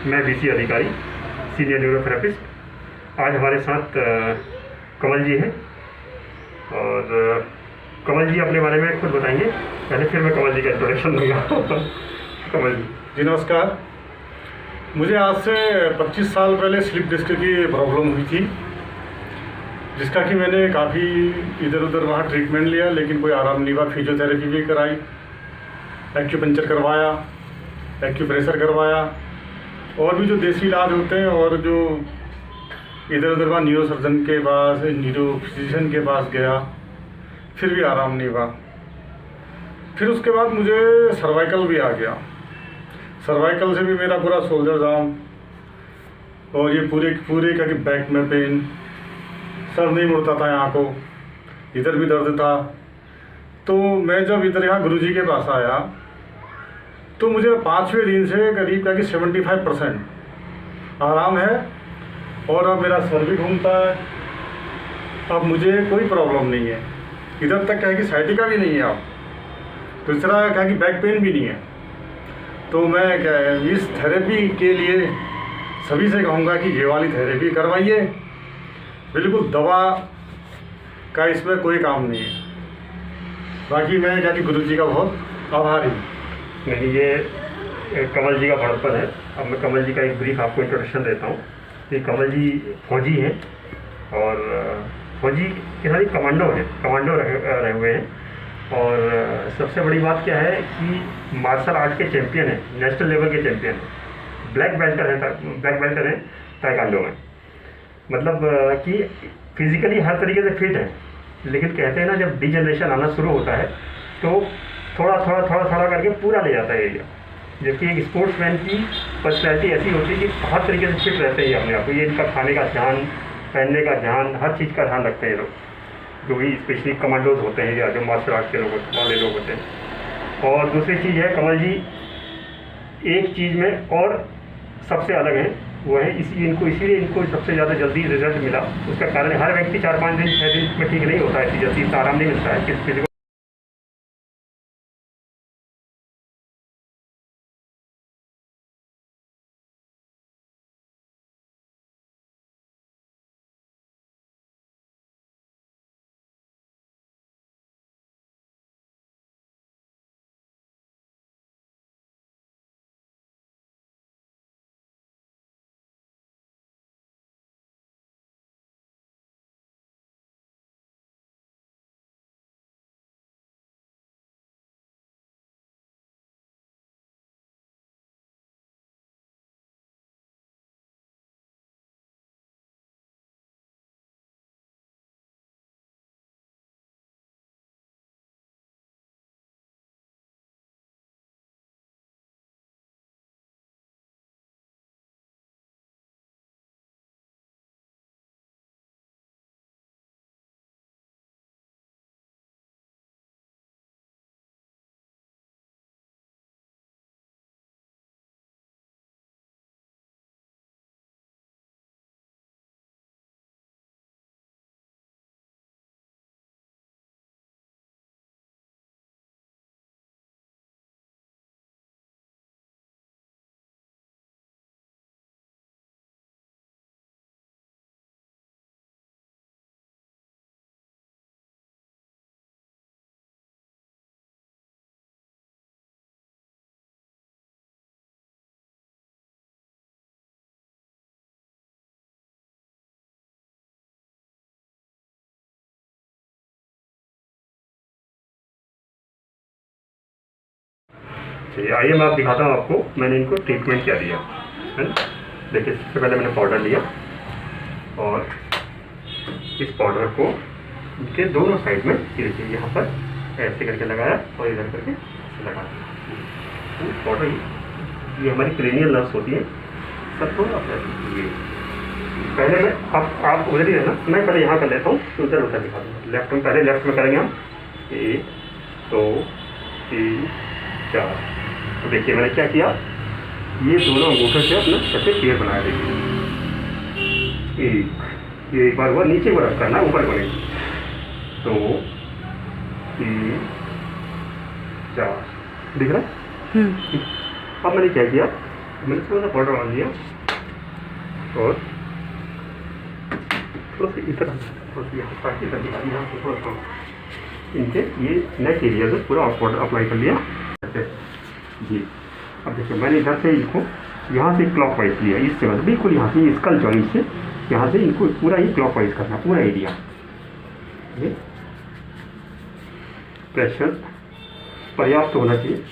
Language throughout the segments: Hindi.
मैं बीसी अधिकारी, सीनियर न्यूरोथेरेपिस्ट। आज हमारे साथ कमल जी हैं और कमल जी अपने बारे में खुद बताएंगे पहले, फिर मैं कमल जी का इंट्रोडक्शन दूंगा। कमल जी। नमस्कार। मुझे आज से 25 साल पहले स्लिप डिस्क की प्रॉब्लम हुई थी, जिसका कि मैंने काफ़ी इधर उधर वहाँ ट्रीटमेंट लिया, लेकिन कोई आराम नहीं हुआ। फिजियोथेरेपी भी कराई, एक्यूपंक्चर करवाया, एक्यूप्रेशर करवाया, और भी जो देसी इलाज होते हैं, और जो इधर उधर वहाँ न्यूरो सर्जन के पास, न्यूरो फिजिशियन के पास गया, फिर भी आराम नहीं हुआ। फिर उसके बाद मुझे सर्वाइकल भी आ गया। सर्वाइकल से भी मेरा पूरा शोल्डर जाम, और ये पूरे का कि बैक में पेन, सर नहीं मुड़ता था यहाँ को, इधर भी दर्द था। तो मैं जब इधर यहाँ गुरुजी के पास आया तो मुझे 5वें दिन से करीब का कि 75% आराम है, और अब मेरा सर भी घूमता है। अब मुझे कोई प्रॉब्लम नहीं है, इधर तक क्या कि साइटिका भी नहीं है, अब दूसरा क्या कि बैक पेन भी नहीं है। तो मैं क्या है, इस थेरेपी के लिए सभी से कहूँगा कि ये वाली थेरेपी करवाइए। बिल्कुल दवा का इसमें कोई काम नहीं है। बाकी मैं क्या कि गुरुजी का बहुत आभारी हूँ। नहीं, ये कमल जी का बड़प्पन है। अब मैं कमल जी का एक ब्रीफ आपको इंट्रोडक्शन देता हूँ कि कमल जी फौजी हैं, और फौजी के साथ कमांडो रहे हुए हैं। और सबसे बड़ी बात क्या है कि मार्शल आर्ट के चैम्पियन हैं, नेशनल लेवल के चैम्पियन हैं, ब्लैक बेल्टर हैं ताइक्वांडो में। मतलब कि फिज़िकली हर तरीके से फिट है, लेकिन कहते हैं ना, जब डिजनरेशन आना शुरू होता है तो थोड़ा करके पूरा ले जाता है एरिया। जबकि एक स्पोर्ट्समैन की पर्सनैलिटी ऐसी होती है कि हर तरीके से फिट रहते हैं अपने आप को। ये इनका खाने का ध्यान, पहनने का ध्यान, हर चीज़ का ध्यान रखते हैं लोग, जो भी स्पेशली कमांडोज होते हैं या जो मार्शल आर्ट के वाले लोग होते हैं। और दूसरी चीज़ है, कमल जी एक चीज़ में और सबसे अलग है, वो है इसीलिए इनको सबसे ज़्यादा जल्दी रिजल्ट मिला। उसका कारण हर व्यक्ति 4-5 दिन 6 दिन में ठीक नहीं होता है, इतनी जल्दी आराम नहीं मिलता है किसी को। चलिए, आइए मैं आप दिखाता हूँ आपको मैंने इनको ट्रीटमेंट क्या दिया है। देखिए, सबसे पहले मैंने पाउडर लिया, और इस पाउडर को इनके दोनों साइड में देखिए यहाँ पर ऐसे करके लगाया, और इधर करके लगा दिया। पाउडर ये हमारी क्रेनियल नर्व्स होती है, सबको ये पहले मैं आप उधर ही रहना, मैं पहले यहाँ कर लेता हूँ, तो उधर दिखा दूँगा। लेफ्ट में पहले लेफ्ट में करेंगे हम। 1 2 3 4। तो देखिए मैंने क्या किया, ये दोनों अंगूठे से अपना ऐसे पेड़ बनाया। देखिए ये एक बार हुआ, नीचे को रख करना, ऊपर को नहीं। 2 3 4 दिख रहा है। अब मैंने क्या किया, मैंने थोड़ा सा पाउडर डाल दिया और थोड़ा सा इधर थोड़ा सा यहाँ ताकि यहाँ से थोड़ा सा इनके ये नेक एरिया से पूरा पाउडर अप्लाई कर लिया जी। अब देखिए मैंने इधर से इनको यहाँ से क्लॉक वाइज लिया, इस जगह से बिल्कुल यहाँ से स्कल जॉइंट से यहाँ से इनको पूरा ही क्लॉक वाइज करना, पूरा एरिया। ये प्रेशर पर्याप्त होना चाहिए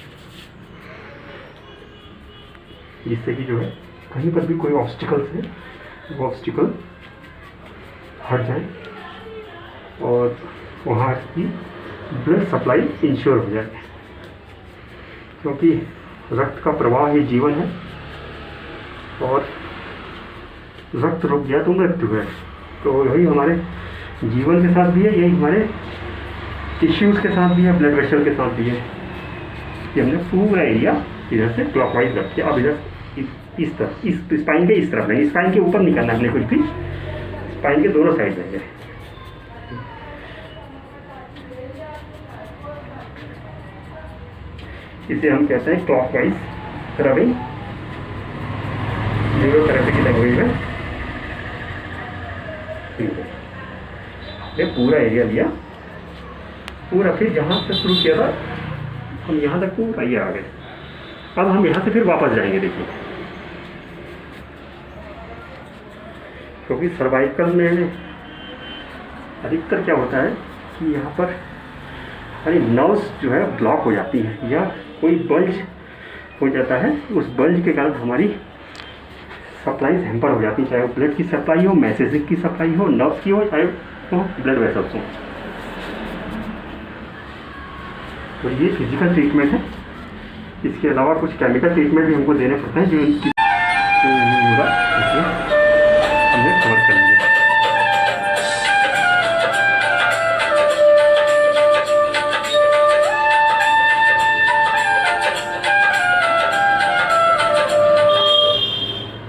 जिससे कि जो है कहीं पर भी कोई ऑब्स्टिकल है वो ऑब्स्टिकल हट जाए और वहाँ की ब्लड सप्लाई इंश्योर हो जाए, क्योंकि रक्त का प्रवाह ही जीवन है और रक्त रुक गया तो मृत्यु है। तो यही हमारे जीवन के साथ भी है, यही हमारे टिश्यूज़ के साथ भी है, ब्लड वेसल के साथ भी है। कि हमने पूरा एरिया इधर से क्लॉकवाइज रख किया। अब इधर इस तरफ, इस स्पाइन के इस तरफ नहीं, स्पाइन के ऊपर नहीं करना हमने कुछ भी, स्पाइन के दोनों साइड रहेंगे। इसे हम कहते हैं क्लॉकवाइज रबिंग, न्यूरोथेरेपी की लैंग्वेज में। ये पूरा एरिया लिया, पूरा फिर जहाँ से शुरू किया था हम यहाँ तक पूरा ये आ गए। अब हम यहाँ से फिर वापस जाएंगे। देखिए क्योंकि सर्वाइकल में अधिकतर क्या होता है कि यहाँ पर हमारी नर्व्स जो है ब्लॉक हो जाती है या कोई बल्ज हो जाता है, उस बल्ज के कारण हमारी सप्लाई हैम्पर हो जाती है, चाहे वो ब्लड की सप्लाई हो, मैसेजिक की सप्लाई हो, नर्व्स की हो, चाहे वो ब्लड वेसल्स हो। तो ये फिजिकल ट्रीटमेंट है। इसके अलावा कुछ केमिकल ट्रीटमेंट भी हमको देने पड़ते हैं जो इनकी पूरा हमने कवर कर लिया।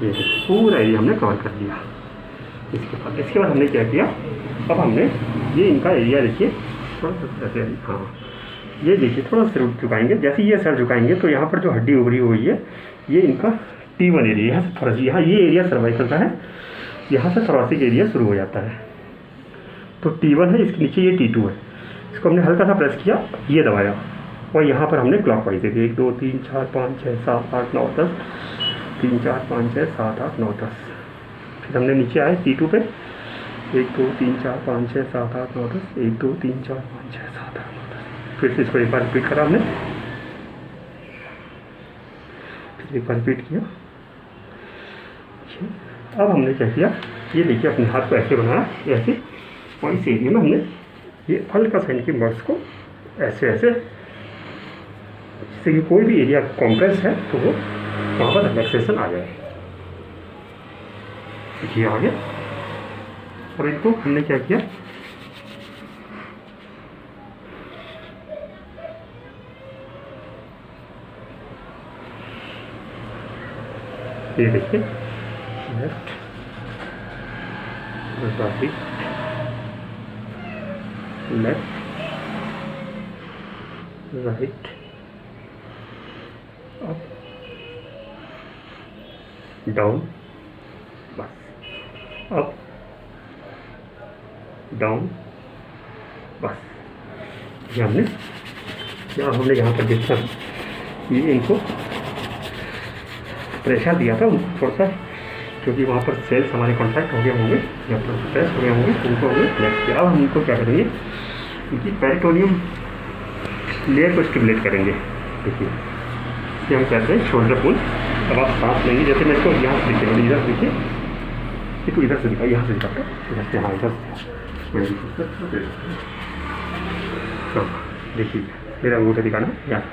ये पूरा एरिया हमने कवर कर लिया। इसके बाद हमने क्या किया, अब हमने ये इनका एरिया देखिए थोड़ा सा ऐसे, हाँ ये देखिए थोड़ा सिर झुकाएंगे। जैसे ये सर झुकाएंगे तो यहाँ पर जो हड्डी उभरी हुई है ये इनका T1 एरिया, यहाँ से थोड़ा सा यहाँ ये एरिया सर्वाइकल का है, यहाँ से थोरासिक एरिया शुरू हो जाता है। तो T1 है, इसके नीचे ये T2 है। इसको हमने हल्का सा प्रेस किया, ये दबाया और यहाँ पर हमने क्लॉकवाइज दे दिया 1 2 3 4 5 6 7 8 9 10, 3 4 5 6 7 8 9 10। फिर हमने नीचे आए T2 पे 1 2 3 4 5 6 7 8 9 10, 1 2 3 4 5 6 7 8 9 10। फिर से इसको एक बार रिपीट करा हमने, फिर एक बार रिपीट किया। अब हमने क्या किया, ये देखिए अपने हाथ को ऐसे बनाया, ऐसे, और इस एरिया में हमने ये हल्का सा इनकी मर्स को ऐसे ऐसे, जिससे कि कोई भी एरिया कॉम्प्रेस है तो वो वहाँ पर रिलैक्सेशन आ जाए। ये आ गया। और इनको हमने क्या किया, ये देखिए left right left right up down, बस अप डाउन, बस। ये हमने यहाँ पर देखा, ये इनको प्रेशर दिया था थोड़ा सा, क्योंकि वहाँ पर सेल्स हमारे कॉन्टैक्ट हो गए होंगे या प्रेस हो गए होंगे, उनको हमने रिलैक्स किया। अब हम इनको क्या करेंगे, इनकी पेरिटोनियम लेयर को स्टिमुलेट करेंगे। देखिए ये हम कहते हैं शोल्डर पुल। अब आप सांस लेंगे, जैसे मैं इसको यहाँ से देखिए, इधर देखिए, ये तो इधर से दिखा, यहाँ से दिखा, इधर से, हाँ इधर से। देखिए मेरा अंगूठे दिखाना, यहाँ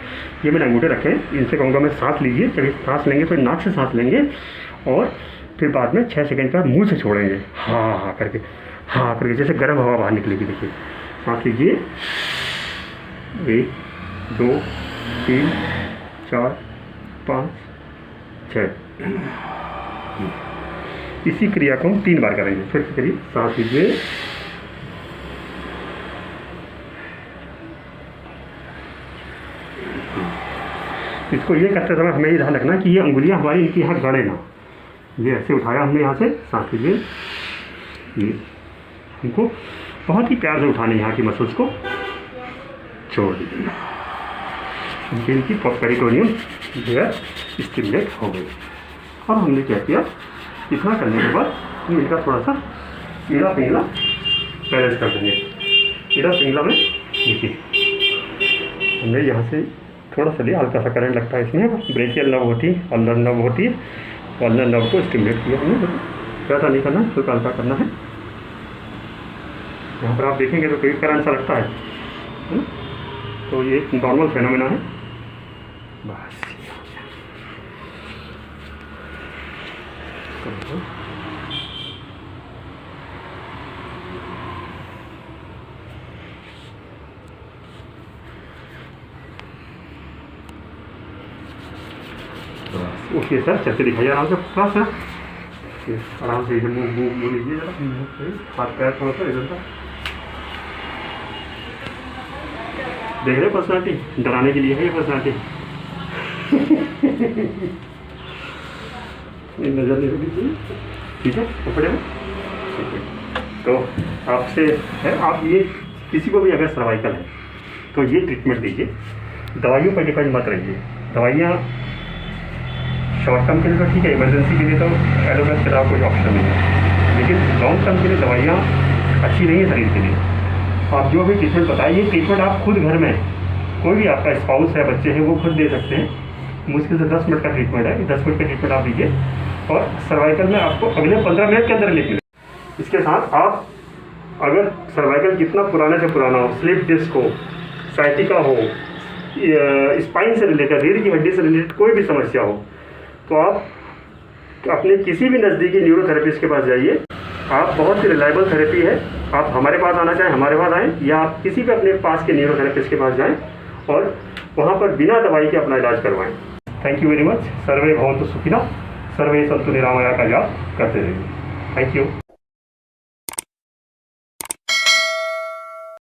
ये मैंने अंगूठे रखे हैं, इनसे कहूँगा मैं सांस लीजिए। जब सांस लेंगे तो नाक से सांस लेंगे और फिर बाद में 6 सेकंड का मुंह से छोड़ेंगे, हाँ हाँ करके, हाँ करके, जैसे गर्म हवा बाहर निकलेगी। देखिए सांस लीजिए, 1 2 3 4 5 6। इसी क्रिया को हम 3 बार करेंगे। फिर से करिए, सांस लीजिए, इसको ये करते समय हमें ये ध्यान रखना कि ये अंगुलियां हमारी इनकी यहाँ गड़े ना। ये ऐसे उठाया हमने यहाँ से, साथ ही ये इनको बहुत ही प्यार से उठाने, यहाँ की मसल्स को छोड़ दीजिए। इनकी पेरिटोनियम जो है स्टिमुलेट हो गई। और हमने क्या किया, इतना करने के बाद इनका थोड़ा सा ईड़ा पिंगला बैलेंस कर देंगे। ईड़ा पिंगला में देखिए हमने यहाँ से थोड़ा सा लिया, हल्का सा करंट लगता है इसमें, ब्रेकियल नर्व होती है, अल्नर नर्व होती है, अल्नर नर्व को स्टिमुलेट किया हमने। ज़्यादा नहीं करना, हल्का हल्का करना है। यहाँ पर आप देखेंगे तो कोई करंट सा लगता है ना? तो ये एक नॉर्मल फेनोमेना है। बस उठिए सर, चलते दिखाइए आराम से, थोड़ा सा आराम से इधर मुँह लीजिए जरा, हाथ पैर थोड़ा सा इधर का। देख रहे पर्सनालिटी, डराने के लिए है ये पर्सनालिटी। नजर नहीं होगी चाहिए, ठीक है, कपड़े में। तो आपसे है, आप ये किसी को भी अगर सर्वाइकल है तो ये ट्रीटमेंट दीजिए। दवाइयों पर डिपेंड मत रहिए। दवाइयाँ शॉर्ट टर्म के लिए तो ठीक है, इमरजेंसी के लिए तो एलोपैथ के अलावा कोई ऑप्शन नहीं है, लेकिन लॉन्ग टर्म के लिए दवाइयाँ अच्छी नहीं है शरीर के लिए। आप जो भी ट्रीटमेंट बताइए, ट्रीटमेंट आप खुद घर में, कोई भी आपका स्पाउस है, बच्चे हैं, वो खुद दे सकते हैं। मुश्किल से 10 मिनट का ट्रीटमेंट है, 10 मिनट का ट्रीटमेंट आप दीजिए और सर्वाइकल में आपको अगले 15 मिनट के अंदर रिलीफ मिले। इसके साथ आप अगर सर्वाइकल जितना पुराने से पुराना हो, स्लिप डिस्क हो, साइटिका हो, स्पाइन से रिलेटेड, रीढ़ की हड्डी से रिलेटेड कोई भी समस्या हो, तो आप अपने किसी भी नज़दीकी न्यूरोथेरेपिस्ट के पास जाइए। आप बहुत ही रिलायबल थेरेपी है, आप हमारे पास आना चाहें हमारे पास आएँ, या आप किसी भी अपने पास के न्यूरोथेरेपिस्ट के पास जाएँ और वहाँ पर बिना दवाई के अपना इलाज करवाएं। Thank you very much. सर्वे भवन्तु सुखिनः, सर्वे सन्तु निरामया का जाप करते रहिए। Thank you.